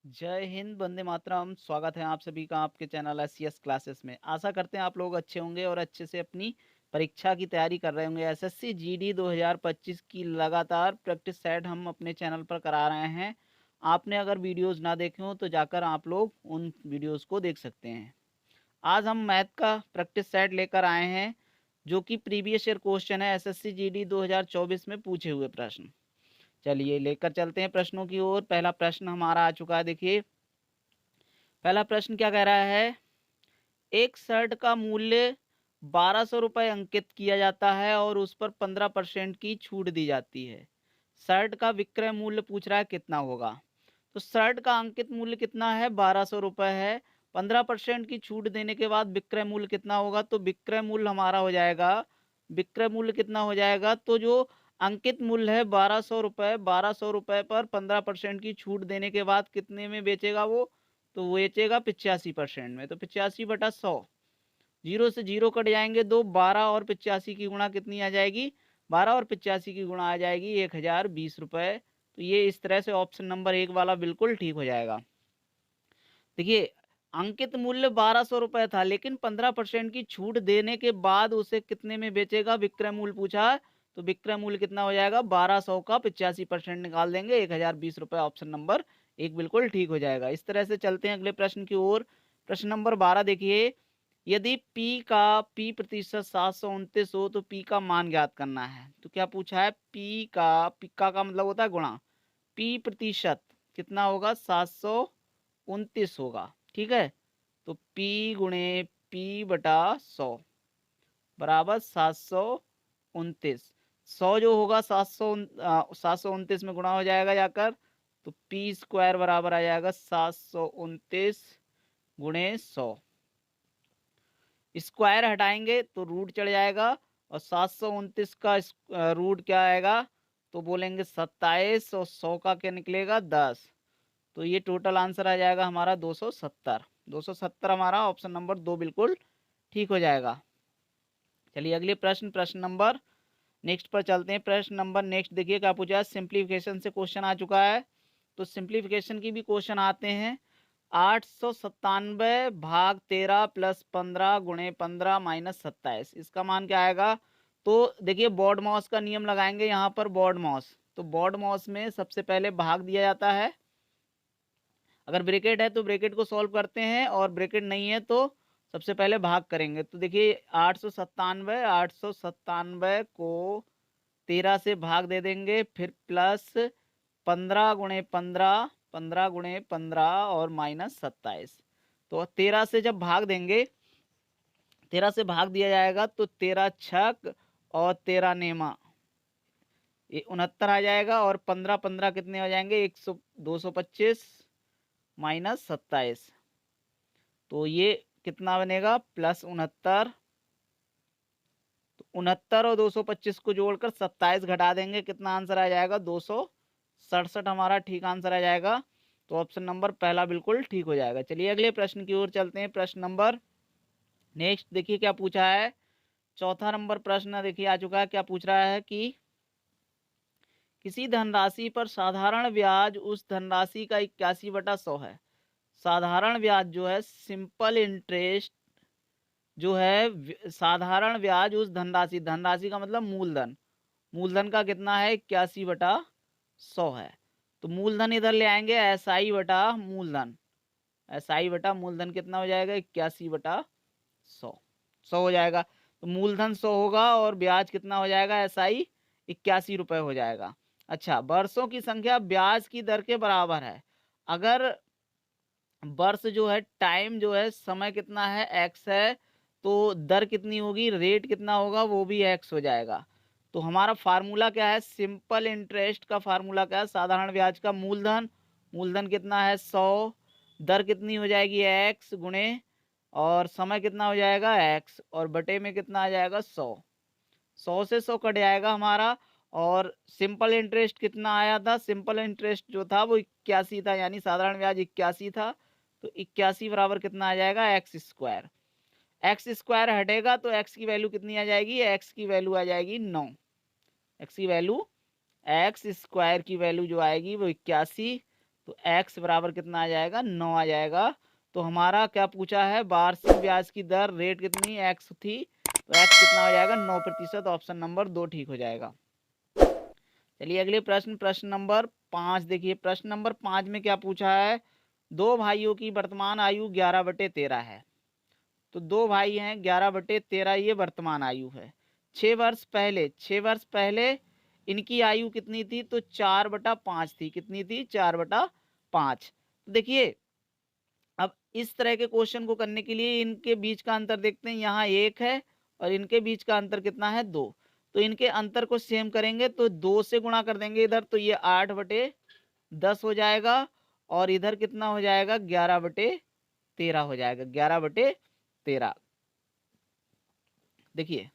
जय हिंद, वंदे मातरम। स्वागत है आप सभी का आपके चैनल एससीएस क्लासेस में। आशा करते हैं आप लोग अच्छे होंगे और अच्छे से अपनी परीक्षा की तैयारी कर रहे होंगे। एसएससी जीडी 2025 की लगातार प्रैक्टिस सेट हम अपने चैनल पर करा रहे हैं। आपने अगर वीडियोस ना देखे हो तो जाकर आप लोग उन वीडियोस को देख सकते हैं। आज हम मैथ का प्रैक्टिस सेट लेकर आए हैं जो कि प्रीवियस ईयर क्वेश्चन है, एसएससी जीडी 2024 में पूछे हुए प्रश्न। चलिए लेकर चलते हैं प्रश्नों की ओर। पहला प्रश्न हमारा आ चुका है, देखिए पहला प्रश्न क्या कह रहा है। एक शर्ट का मूल्य 1200 रुपये अंकित किया जाता है और उस पर 15% की छूट दी जाती है। शर्ट का विक्रय मूल्य पूछ रहा है कितना होगा। तो शर्ट का अंकित मूल्य कितना है, 1200 रुपये है। 15% की छूट देने के बाद विक्रय मूल्य कितना होगा, तो विक्रय मूल्य हमारा हो जाएगा, विक्रय मूल्य कितना हो जाएगा, तो जो अंकित मूल्य है 1200 रुपये, 1200 रुपये पर 15% की छूट देने के बाद कितने में बेचेगा वो, तो वो बेचेगा 85% में। तो 85/100, जीरो से जीरो कट जाएंगे दो, 12 और 85 की गुणा कितनी आ जाएगी, 12 और 85 की गुणा आ जाएगी 1020 रुपये। तो ये इस तरह से ऑप्शन नंबर 1 वाला बिल्कुल ठीक हो जाएगा। देखिए अंकित मूल्य 1200 रुपये था, लेकिन 15% की छूट देने के बाद उसे कितने में बेचेगा, विक्रय मूल्य पूछा है। तो विक्रय मूल्य कितना हो जाएगा, 1200 का 85% निकाल देंगे, 1020 रुपये। ऑप्शन नंबर 1 बिल्कुल ठीक हो जाएगा। इस तरह से चलते हैं अगले प्रश्न की ओर। प्रश्न नंबर 12 देखिए, यदि P प्रतिशत 729 हो तो P का मान ज्ञात करना है। तो क्या पूछा है, P का मतलब होता है गुणा, P प्रतिशत कितना होगा, 729 होगा। ठीक है, तो P गुणे P/100 बराबर 729। 100 जो होगा 729 में गुणा हो जाएगा जाकर, तो P² बराबर आ जाएगा 729 × 100। स्क्वायर हटाएंगे तो रूट चढ़ जाएगा, और 729 का रूट क्या आएगा, तो बोलेंगे 27, और 100 का क्या निकलेगा, 10। तो ये टोटल आंसर आ जाएगा हमारा 270। 270 हमारा ऑप्शन नंबर 2 बिल्कुल ठीक हो जाएगा। चलिए अगले प्रश्न, प्रश्न नंबर नेक्स्ट पर चलते हैं। प्रश्न नंबर नेक्स्ट देखिए क्या पूछा है, सिंप्लीफिकेशन से क्वेश्चन आ चुका है। तो सिंप्लीफिकेशन की भी क्वेश्चन आते हैं। 897/13 + 15 × 15 - 27, इसका मान क्या आएगा। तो देखिए बॉड मॉस का नियम लगाएंगे यहाँ पर, बॉड मॉस। तो बॉड मॉस में सबसे पहले भाग दिया जाता है, अगर ब्रैकेट है तो ब्रैकेट को सॉल्व करते हैं, और ब्रैकेट नहीं है तो सबसे पहले भाग करेंगे। तो देखिए 897 को 13 से भाग दे देंगे, फिर प्लस 15 × 15, 15 × 15 और -27। तो 13 से जब भाग देंगे, 13 से भाग दिया जाएगा तो 13 छक और 13 नेमा, ये 69 आ जाएगा। और 15 15 कितने हो जाएंगे, 225 -27। तो ये कितना बनेगा, +69। तो 69 और 225 को जोड़कर 27 घटा देंगे, कितना आंसर आ जाएगा, 267 हमारा ठीक आंसर आ जाएगा। तो ऑप्शन नंबर पहला बिल्कुल ठीक हो जाएगा। चलिए अगले प्रश्न की ओर चलते हैं। प्रश्न नंबर नेक्स्ट देखिए क्या पूछा है। चौथा नंबर प्रश्न देखिए आ चुका है। क्या पूछ रहा है कि किसी धनराशि पर साधारण ब्याज उस धनराशि का 81/100 है। साधारण ब्याज जो है, सिंपल इंटरेस्ट जो है, साधारण ब्याज उस धनराशि, धनराशि का मतलब मूलधन, मूलधन का कितना है, 81/100 है। तो मूलधन इधर ले आएंगे, SI बटा मूलधन, SI बटा मूलधन कितना हो जाएगा, 81/100, 100 हो जाएगा। तो मूलधन 100 होगा और ब्याज कितना हो जाएगा, SI 81 रुपये हो जाएगा। अच्छा, वर्षों की संख्या ब्याज की दर के बराबर है। अगर वर्ष जो है, टाइम जो है, समय कितना है, x है, तो दर कितनी होगी, रेट कितना होगा, वो भी x हो जाएगा। तो हमारा फार्मूला क्या है, सिंपल इंटरेस्ट का फार्मूला क्या है, साधारण ब्याज का मूलधन, मूलधन कितना है 100, दर कितनी हो जाएगी x गुणे, और समय कितना हो जाएगा x, और बटे में कितना आ जाएगा 100। 100 से 100 कट जाएगा हमारा। और सिंपल इंटरेस्ट कितना आया था, सिंपल इंटरेस्ट जो था वो 81 था, यानी साधारण ब्याज 81 था। तो 81 बराबर कितना आ जाएगा, x²। x² हटेगा तो x की वैल्यू कितनी आ जाएगी, x की वैल्यू आ जाएगी 9। x की वैल्यू, x² की वैल्यू जो आएगी वो 81, तो x बराबर कितना आ जाएगा, 9 आ जाएगा। तो हमारा क्या पूछा है, वार्षिक ब्याज की दर रेट कितनी x थी, तो x कितना हो जाएगा 9%। ऑप्शन नंबर 2 ठीक हो जाएगा। चलिए अगले प्रश्न, प्रश्न नंबर 5 देखिए। प्रश्न नंबर 5 में क्या पूछा है, दो भाइयों की वर्तमान आयु 11/13 है। तो दो भाई हैं, 11/13 ये वर्तमान आयु है। 6 वर्ष पहले इनकी आयु कितनी थी, तो 4/5 थी। कितनी थी, 4/5। देखिए अब इस तरह के क्वेश्चन को करने के लिए इनके बीच का अंतर देखते हैं। यहाँ 1 है और इनके बीच का अंतर कितना है, 2। तो इनके अंतर को सेम करेंगे तो 2 से गुणा कर देंगे इधर, तो ये 8/10 हो जाएगा। और इधर कितना हो जाएगा, 11/13 हो जाएगा, 11/13। देखिए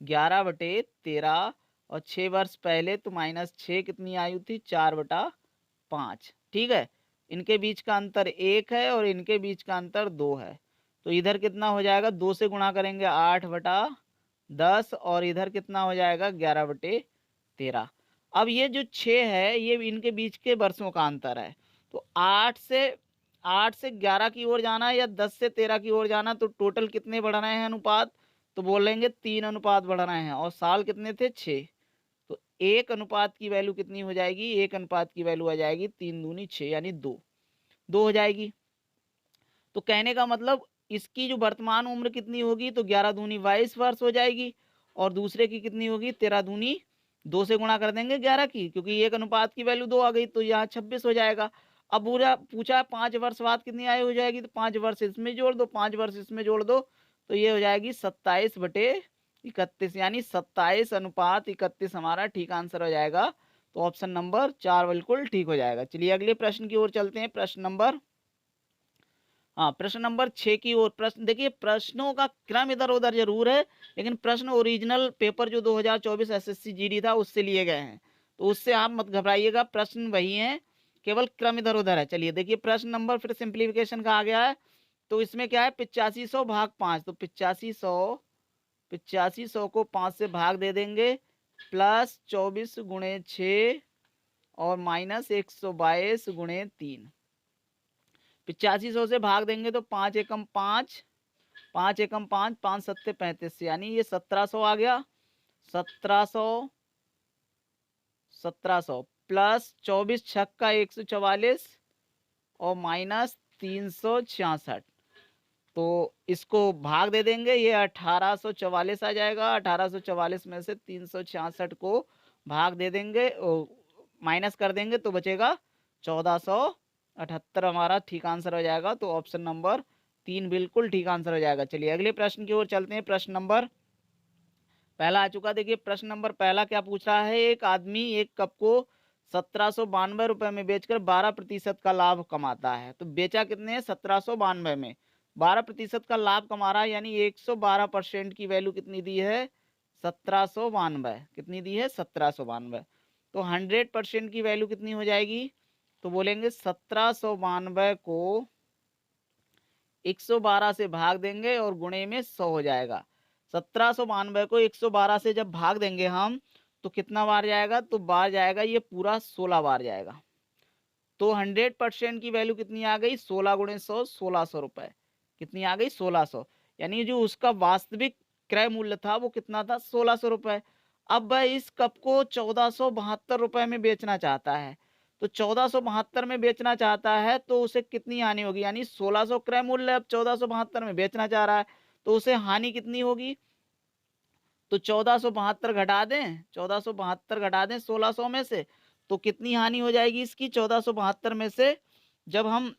11/13 और 6 वर्ष पहले तो -6 कितनी आयु थी, 4/5। ठीक है, इनके बीच का अंतर 1 है और इनके बीच का अंतर 2 है। तो इधर कितना हो जाएगा, 2 से गुणा करेंगे 8/10 और इधर कितना हो जाएगा 11/13। अब ये जो 6 है ये इनके बीच के वर्षों का अंतर है। तो 8 से 11 की ओर जाना है या 10 से 13 की ओर जाना, तो टोटल कितने बढ़ रहे हैं अनुपात, तो बोलेंगे 3 अनुपात बढ़ रहे हैं। और साल कितने थे, 6। तो 1 अनुपात की वैल्यू कितनी हो जाएगी, 1 अनुपात की वैल्यू आ जाएगी 3 दूनी 6 यानी 2 हो जाएगी। तो कहने का मतलब इसकी जो वर्तमान उम्र कितनी होगी, तो 11 दूनी 22 वर्ष हो जाएगी। और दूसरे की कितनी होगी, 13 दूनी 2 से गुणा कर देंगे 11 की, क्योंकि 1 अनुपात की वैल्यू 2 आ गई, तो यहाँ 26 हो जाएगा। अब पूरा पूछा 5 वर्ष बाद कितनी आयु हो जाएगी, तो 5 वर्ष इसमें जोड़ दो, 5 वर्ष इसमें जोड़ दो, तो ये हो जाएगी 27/31 यानी 27:31 हमारा ठीक आंसर हो जाएगा। तो ऑप्शन नंबर 4 बिल्कुल ठीक हो जाएगा। चलिए अगले प्रश्न की ओर चलते हैं। प्रश्न नंबर 6 की ओर। प्रश्न देखिए, प्रश्नों का क्रम इधर उधर जरूर है, लेकिन प्रश्न ओरिजिनल पेपर जो 2024 एसएससी जीडी था उससे लिए गए हैं, तो उससे आप मत घबराइएगा, प्रश्न वही हैं, केवल क्रम इधर उधर है। चलिए देखिए, प्रश्न नंबर फिर सिंप्लीफिकेशन का आ गया है। तो इसमें क्या है, 8500 भाग 5, तो 8500 को 5 से भाग दे देंगे, प्लस 24 गुणे 6 और माइनस 122 गुणे 3। 8500 से भाग देंगे तो 5 एकम 5, 5 एकम 5, 5 सत्ते 35, यानी ये 1700 आ गया। 1700 प्लस 24 छक्का 144 और माइनस 366। तो इसको भाग दे देंगे, ये 1844 आ जाएगा। 1844 में से 366 को भाग दे देंगे, माइनस कर देंगे तो बचेगा 1478, हमारा ठीक आंसर हो जाएगा। तो ऑप्शन नंबर 3 बिल्कुल ठीक आंसर हो जाएगा। चलिए अगले प्रश्न की ओर चलते हैं। प्रश्न नंबर पहला आ चुका। देखिए प्रश्न नंबर पहला क्या पूछ रहा है, एक आदमी एक कप को 1792 में बेचकर 12% का लाभ कमाता है। तो बेचा कितने, 1792 में, 12% का लाभ कमा रहा है, यानी 112% की वैल्यू कितनी दी है, 1792। कितनी दी है, 1792। तो 100% की वैल्यू कितनी हो जाएगी, तो बोलेंगे 1792 को 112 से भाग देंगे और गुणे में 100 हो जाएगा। 1792 को 112 से जब भाग देंगे हम, तो कितना बार जाएगा, तो बार जाएगा ये पूरा 16 बार जाएगा। तो 100% की वैल्यू कितनी आ गई, 16 गुणे 100, 1600 रुपए। कितनी आ गई, 1600। यानी जो उसका वास्तविक क्रय मूल्य था वो कितना था, 1600 रुपए। अब वह इस कप को 1472 रुपए में बेचना चाहता है। तो 1472 में बेचना चाहता है तो उसे कितनी हानि होगी, यानी 1600 क्रय मूल्य, अब 1472 में बेचना चाह रहा है, तो उसे हानि कितनी होगी, तो 1472 घटा दें, 1472 घटा दें 1600 में से, तो कितनी हानि हो जाएगी इसकी, 1472 में से जब हम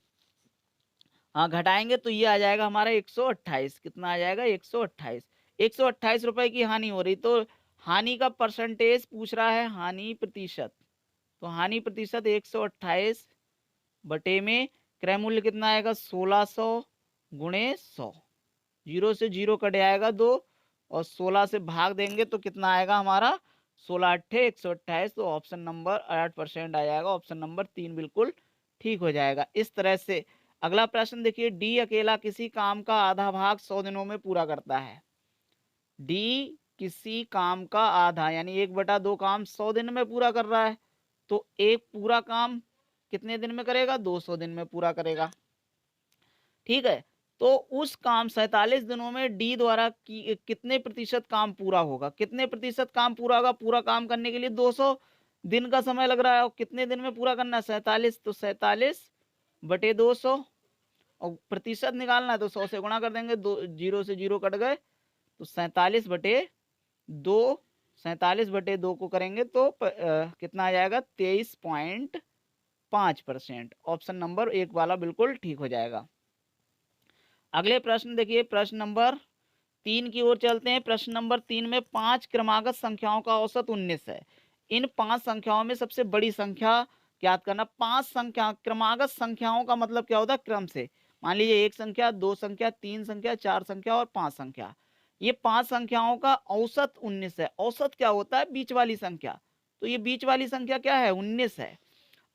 घटाएंगे तो ये आ जाएगा हमारा 128। कितना आ जाएगा, 128। 128 रुपए की हानि हो रही। तो हानि का परसेंटेज पूछ रहा है, हानि प्रतिशत। तो हानि प्रतिशत 128 बटे में क्रय मूल्य कितना आएगा, 1600 गुणे 100। 0 से 0 कट जाएगा 2 और 16 से भाग देंगे तो कितना आएगा हमारा, 16 अट्ठे 128। तो ऑप्शन नंबर 8% आ जाएगा। ऑप्शन नंबर 3 बिल्कुल ठीक हो जाएगा। इस तरह से अगला प्रश्न देखिए, डी अकेला किसी काम का आधा भाग 100 दिनों में पूरा करता है। डी किसी काम का आधा यानी 1/2 काम 100 दिन में पूरा कर रहा है। तो एक पूरा काम कितने दिन में करेगा? 200 दिन में पूरा करेगा। ठीक है, तो उस काम 47 दिनों में डी द्वारा कितने प्रतिशत काम पूरा होगा? कितने प्रतिशत काम पूरा होगा? पूरा काम करने के लिए 200 दिन का समय लग रहा है, और कितने दिन में पूरा करना है? 47, तो 47 बटे 200, और प्रतिशत निकालना है तो 100 से गुणा कर देंगे, 0 से 0 कट गए, तो 47 बटे 2, 47 बटे 2 को करेंगे तो कितना आ जाएगा? 23.5%। ऑप्शन नंबर 1 वाला बिल्कुल ठीक हो जाएगा। अगले प्रश्न देखिए, प्रश्न नंबर 3 की ओर चलते हैं। प्रश्न नंबर 3 में 5 क्रमागत संख्याओं का औसत 19 है। इन 5 संख्याओं में सबसे बड़ी संख्या ज्ञात करना। 5 संख्या, क्रमागत संख्याओं का मतलब क्या होता है? क्रम से। मान लीजिए 1 संख्या, 2 संख्या, 3 संख्या, 4 संख्या और 5 संख्या। ये 5 संख्याओं का औसत 19 है। औसत क्या होता है? बीच वाली संख्या। तो ये बीच वाली संख्या क्या है? 19 है।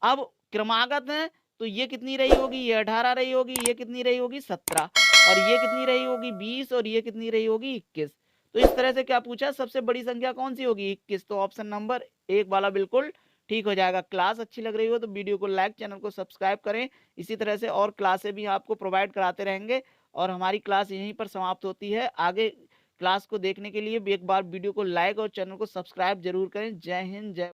अब क्रमागत है, तो ये कितनी रही होगी? ये 18 रही होगी। ये कितनी रही होगी? 17। और ये कितनी रही होगी? 20। और ये कितनी रही होगी? 21। तो इस तरह से क्या पूछा? सबसे बड़ी संख्या कौन सी होगी? 21। तो ऑप्शन नंबर 1 वाला बिल्कुल ठीक हो जाएगा। क्लास अच्छी लग रही हो तो वीडियो को लाइक, चैनल को सब्सक्राइब करें। इसी तरह से और क्लासें भी आपको प्रोवाइड कराते रहेंगे, और हमारी क्लास यहीं पर समाप्त होती है। आगे क्लास को देखने के लिए भी एक बार वीडियो को लाइक और चैनल को सब्सक्राइब जरूर करें। जय हिंद, जय